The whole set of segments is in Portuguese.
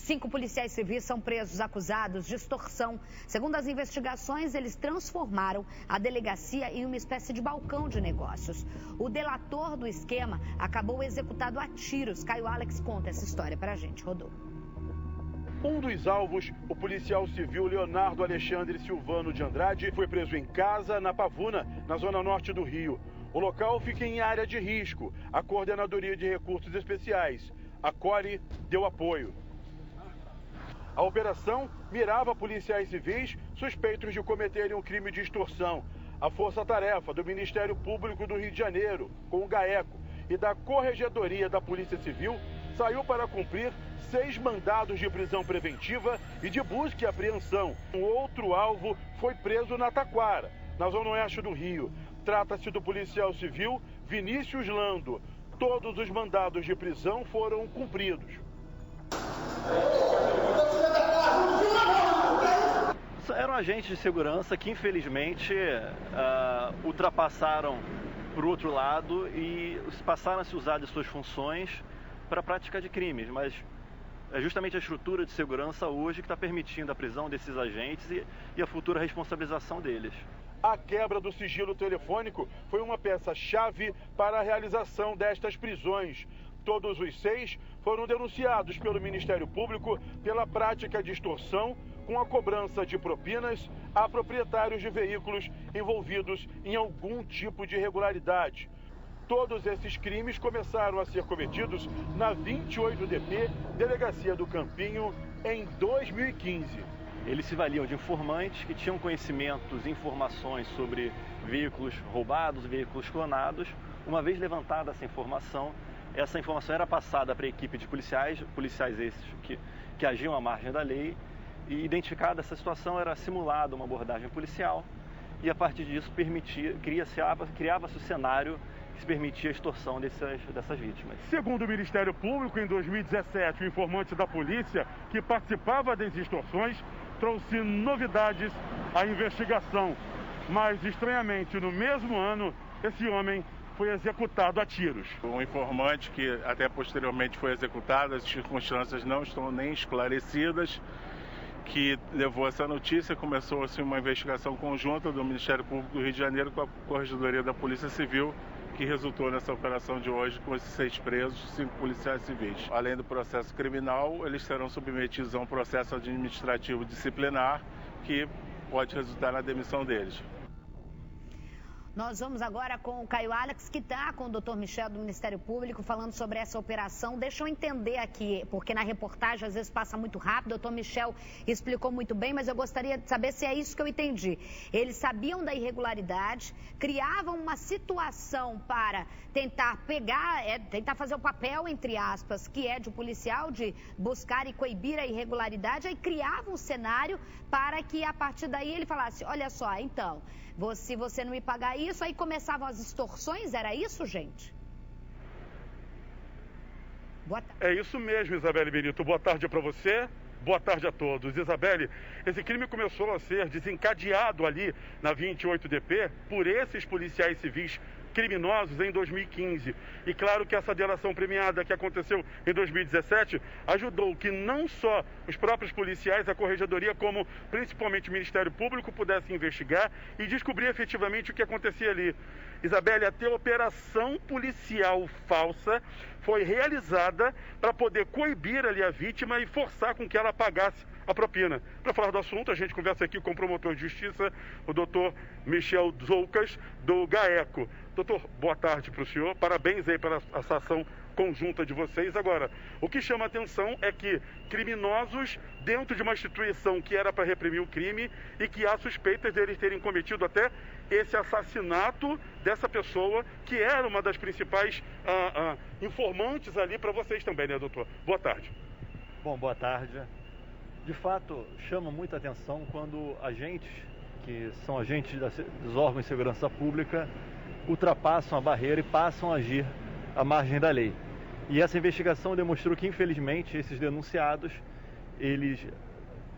5 policiais civis são presos acusados de extorsão. Segundo as investigações, eles transformaram a delegacia em uma espécie de balcão de negócios. O delator do esquema acabou executado a tiros. Caio Alex conta essa história pra gente. Rodou. Um dos alvos, o policial civil Leonardo Alexandre Silvano de Andrade, foi preso em casa, na Pavuna, na zona norte do Rio. O local fica em área de risco. A Coordenadoria de Recursos Especiais, a CORE, deu apoio. A operação mirava policiais civis suspeitos de cometerem um crime de extorsão. A força-tarefa do Ministério Público do Rio de Janeiro, com o GAECO, e da Corregedoria da Polícia Civil, saiu para cumprir 6 mandados de prisão preventiva e de busca e apreensão. Um outro alvo foi preso na Taquara, na zona oeste do Rio. Trata-se do policial civil Vinícius Lando. Todos os mandados de prisão foram cumpridos. Eram agentes de segurança que, infelizmente, ultrapassaram para o outro lado e passaram a se usar de suas funções para a prática de crimes. Mas é justamente a estrutura de segurança hoje que está permitindo a prisão desses agentes e a futura responsabilização deles. A quebra do sigilo telefônico foi uma peça-chave para a realização destas prisões. Todos os 6 foram denunciados pelo Ministério Público pela prática de extorsão com a cobrança de propinas a proprietários de veículos envolvidos em algum tipo de irregularidade. Todos esses crimes começaram a ser cometidos na 28DP, Delegacia do Campinho, em 2015. Eles se valiam de informantes que tinham conhecimentos e informações sobre veículos roubados, veículos clonados. Uma vez levantada essa informação era passada para a equipe de policiais esses que agiam à margem da lei, e identificada essa situação era simulada uma abordagem policial e a partir disso criava-se o cenário que se permitia a extorsão dessas vítimas. Segundo o Ministério Público, em 2017, o informante da polícia que participava das extorsões trouxe novidades à investigação, mas estranhamente no mesmo ano esse homem foi executado a tiros. Um informante que até posteriormente foi executado, as circunstâncias não estão nem esclarecidas, que levou essa notícia. Começou-se uma investigação conjunta do Ministério Público do Rio de Janeiro com a Corregedoria da Polícia Civil, que resultou nessa operação de hoje com esses 6 presos, 5 policiais civis. Além do processo criminal, eles serão submetidos a um processo administrativo disciplinar que pode resultar na demissão deles. Nós vamos agora com o Caio Alex, que está com o Dr. Michel do Ministério Público, falando sobre essa operação. Deixa eu entender aqui, porque na reportagem às vezes passa muito rápido, o Dr. Michel explicou muito bem, mas eu gostaria de saber se é isso que eu entendi. Eles sabiam da irregularidade, criavam uma situação para tentar tentar fazer o papel, entre aspas, que é de um policial, de buscar e coibir a irregularidade, aí criavam um cenário para que a partir daí ele falasse, olha só, então, se você não me pagar isso, aí começavam as extorsões, era isso, gente? Boa tarde. É isso mesmo, Isabelle Benito. Boa tarde para você, boa tarde a todos. Isabelle, esse crime começou a ser desencadeado ali na 28DP por esses policiais civis criminosos em 2015. E claro que essa delação premiada que aconteceu em 2017 ajudou que não só os próprios policiais, a Corregedoria, como principalmente o Ministério Público pudessem investigar e descobrir efetivamente o que acontecia ali. Isabelle, até a operação policial falsa foi realizada para poder coibir ali a vítima e forçar com que ela pagasse a propina. Para falar do assunto, a gente conversa aqui com o promotor de justiça, o doutor Michel Zoucas, do GAECO. Doutor, boa tarde para o senhor. Parabéns aí pela essa ação conjunta de vocês. Agora, o que chama a atenção é que criminosos dentro de uma instituição que era para reprimir o crime e que há suspeitas deles terem cometido até esse assassinato dessa pessoa que era uma das principais informantes ali para vocês também, né, doutor? Boa tarde. Bom, boa tarde. De fato, chama muita atenção quando agentes, que são agentes dos órgãos de segurança pública, ultrapassam a barreira e passam a agir à margem da lei. E essa investigação demonstrou que, infelizmente, esses denunciados, eles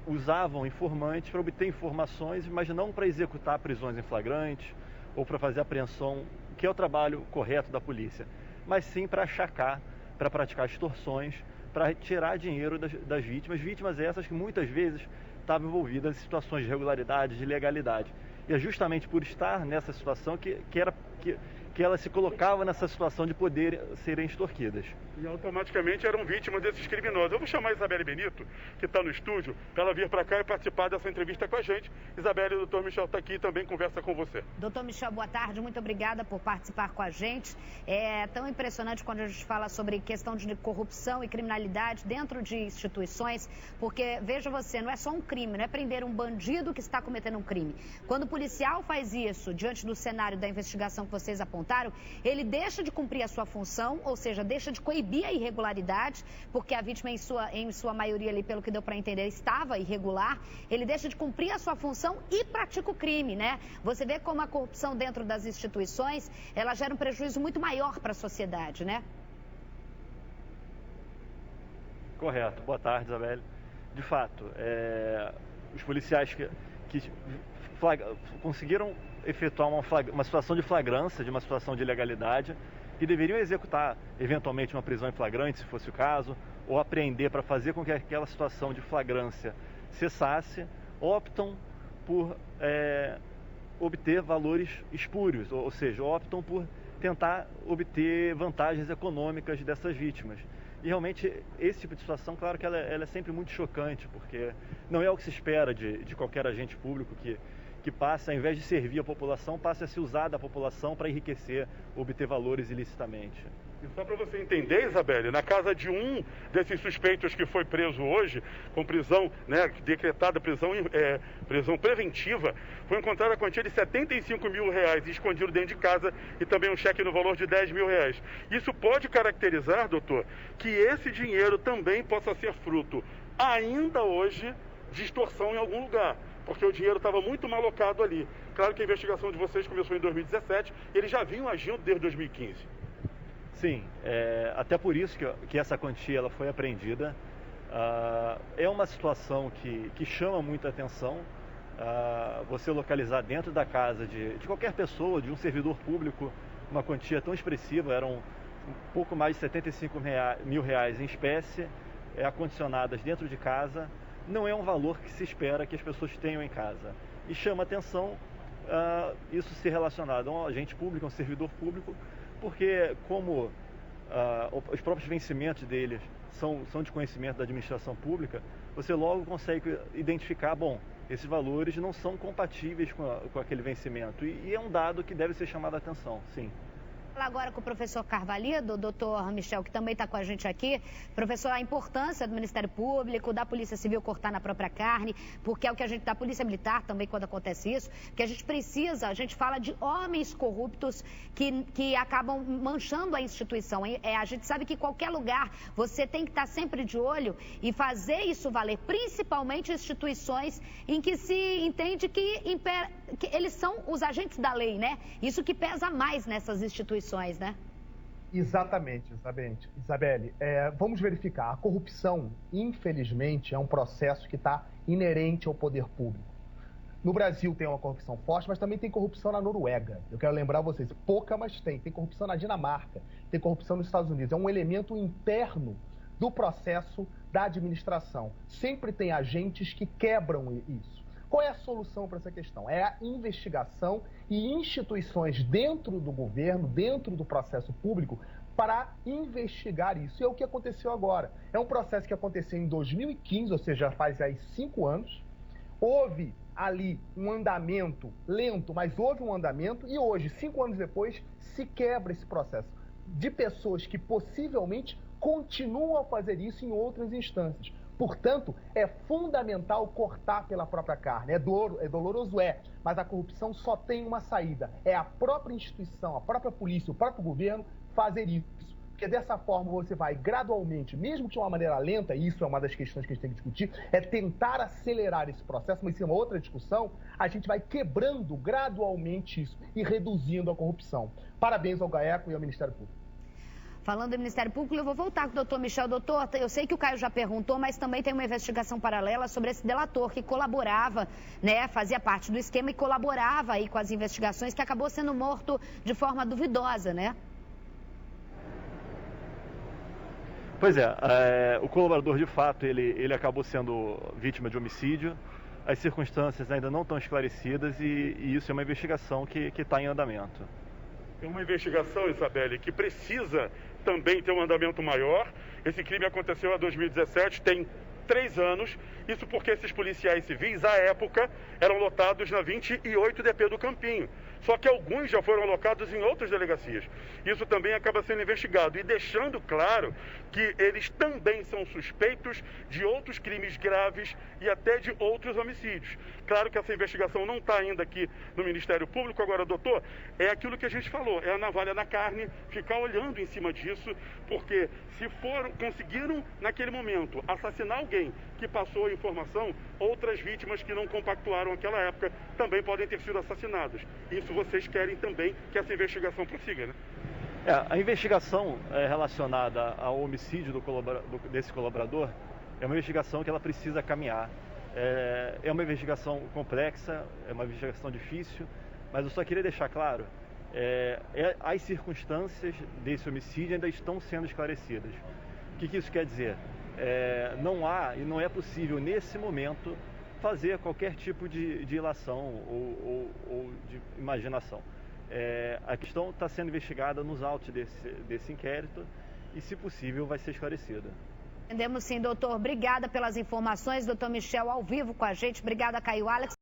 usavam informantes para obter informações, mas não para executar prisões em flagrante ou para fazer apreensão, que é o trabalho correto da polícia, mas sim para achacar, para praticar extorsões, para tirar dinheiro das vítimas essas que muitas vezes estavam envolvidas em situações de irregularidade, de ilegalidade. E é justamente por estar nessa situação que elas se colocavam nessa situação de poder serem extorquidas. E automaticamente eram vítimas desses criminosos. Eu vou chamar a Isabelle Benito, que está no estúdio, para ela vir para cá e participar dessa entrevista com a gente. Isabelle, o doutor Michel está aqui e também conversa com você. Doutor Michel, boa tarde, muito obrigada por participar com a gente. É tão impressionante quando a gente fala sobre questão de corrupção e criminalidade dentro de instituições, porque, veja você, não é só um crime, não é prender um bandido que está cometendo um crime. Quando o policial faz isso diante do cenário da investigação que vocês apontaram, ele deixa de cumprir a sua função, ou seja, deixa de coibir a irregularidade, porque a vítima, em sua maioria ali, pelo que deu para entender, estava irregular. Ele deixa de cumprir a sua função e pratica o crime, né? Você vê como a corrupção dentro das instituições, ela gera um prejuízo muito maior para a sociedade, né? Correto. Boa tarde, Isabelle. De fato, os policiais que conseguiram efetuar uma situação de flagrância, de uma situação de ilegalidade, que deveriam executar eventualmente uma prisão em flagrante, se fosse o caso, ou apreender para fazer com que aquela situação de flagrância cessasse, optam por obter valores espúrios, ou seja, optam por tentar obter vantagens econômicas dessas vítimas. E realmente esse tipo de situação, claro que ela é sempre muito chocante, porque não é o que se espera de qualquer agente público que passe, ao invés de servir a população, passe a se usar da população para enriquecer, obter valores ilicitamente. E só para você entender, Isabelle, na casa de um desses suspeitos que foi preso hoje, com prisão, né, decretada prisão preventiva, foi encontrada a quantia de R$75 mil escondido dentro de casa e também um cheque no valor de R$10 mil. Isso pode caracterizar, doutor, que esse dinheiro também possa ser fruto, ainda hoje, de extorsão em algum lugar, porque o dinheiro estava muito mal alocado ali. Claro que a investigação de vocês começou em 2017, e eles já vinham agindo desde 2015. Sim, até por isso que essa quantia ela foi apreendida. É uma situação que chama muita atenção. Você localizar dentro da casa de qualquer pessoa, de um servidor público, uma quantia tão expressiva, eram um pouco mais de R$75 mil em espécie, acondicionadas dentro de casa, não é um valor que se espera que as pessoas tenham em casa. E chama atenção isso ser relacionado a um agente público, a um servidor público, porque como os próprios vencimentos deles são de conhecimento da administração pública, você logo consegue identificar, bom, esses valores não são compatíveis com aquele vencimento. E é um dado que deve ser chamado a atenção, sim. Agora com o professor Carvalho, o doutor Michel, que também está com a gente aqui. Professor, a importância do Ministério Público, da Polícia Civil cortar na própria carne, porque é o que a gente, da Polícia Militar também, quando acontece isso, que a gente precisa, a gente fala de homens corruptos que acabam manchando a instituição. A gente sabe que em qualquer lugar você tem que estar sempre de olho e fazer isso valer, principalmente instituições em que se entende que eles são os agentes da lei, né? Isso que pesa mais nessas instituições. Né? Exatamente, Isabelle. Vamos verificar. A corrupção, infelizmente, é um processo que está inerente ao poder público. No Brasil tem uma corrupção forte, mas também tem corrupção na Noruega. Eu quero lembrar vocês, pouca, mas tem. Tem corrupção na Dinamarca, tem corrupção nos Estados Unidos. É um elemento interno do processo da administração. Sempre tem agentes que quebram isso. Qual é a solução para essa questão? É a investigação e instituições dentro do governo, dentro do processo público, para investigar isso. E é o que aconteceu agora. É um processo que aconteceu em 2015, ou seja, faz aí 5 anos. Houve ali um andamento lento, mas houve um andamento e hoje, 5 anos depois, se quebra esse processo de pessoas que possivelmente continuam a fazer isso em outras instâncias. Portanto, é fundamental cortar pela própria carne. É doloroso, mas a corrupção só tem uma saída. É a própria instituição, a própria polícia, o próprio governo fazer isso. Porque dessa forma você vai gradualmente, mesmo que de uma maneira lenta, e isso é uma das questões que a gente tem que discutir, é tentar acelerar esse processo, mas isso é uma outra discussão, a gente vai quebrando gradualmente isso e reduzindo a corrupção. Parabéns ao GAECO e ao Ministério Público. Falando do Ministério Público, eu vou voltar com o doutor Michel. Doutor, eu sei que o Caio já perguntou, mas também tem uma investigação paralela sobre esse delator que colaborava, né, fazia parte do esquema e colaborava aí com as investigações, que acabou sendo morto de forma duvidosa, né? Pois é, o colaborador de fato, ele acabou sendo vítima de homicídio. As circunstâncias ainda não estão esclarecidas e isso é uma investigação que está em andamento. É uma investigação, Isabelle, que precisa também ter um andamento maior. Esse crime aconteceu em 2017, tem 3 anos. Isso porque esses policiais civis, à época, eram lotados na 28 DP do Campinho. Só que alguns já foram alocados em outras delegacias. Isso também acaba sendo investigado e deixando claro que eles também são suspeitos de outros crimes graves e até de outros homicídios. Claro que essa investigação não está ainda aqui no Ministério Público. Agora, doutor, é aquilo que a gente falou, é a navalha na carne, ficar olhando em cima disso, porque se conseguiram naquele momento assassinar alguém que passou a informação, outras vítimas que não compactuaram naquela época também podem ter sido assassinadas. Isso vocês querem também que essa investigação prossiga, né? A investigação relacionada ao homicídio desse colaborador é uma investigação que ela precisa caminhar. É uma investigação complexa, é uma investigação difícil, mas eu só queria deixar claro, as circunstâncias desse homicídio ainda estão sendo esclarecidas. O que isso quer dizer? Não há e não é possível nesse momento fazer qualquer tipo de ilação ou de imaginação. A questão está sendo investigada nos autos desse inquérito e, se possível, vai ser esclarecida. Entendemos sim, doutor. Obrigada pelas informações. Doutor Michel ao vivo com a gente. Obrigada, Caio Alex.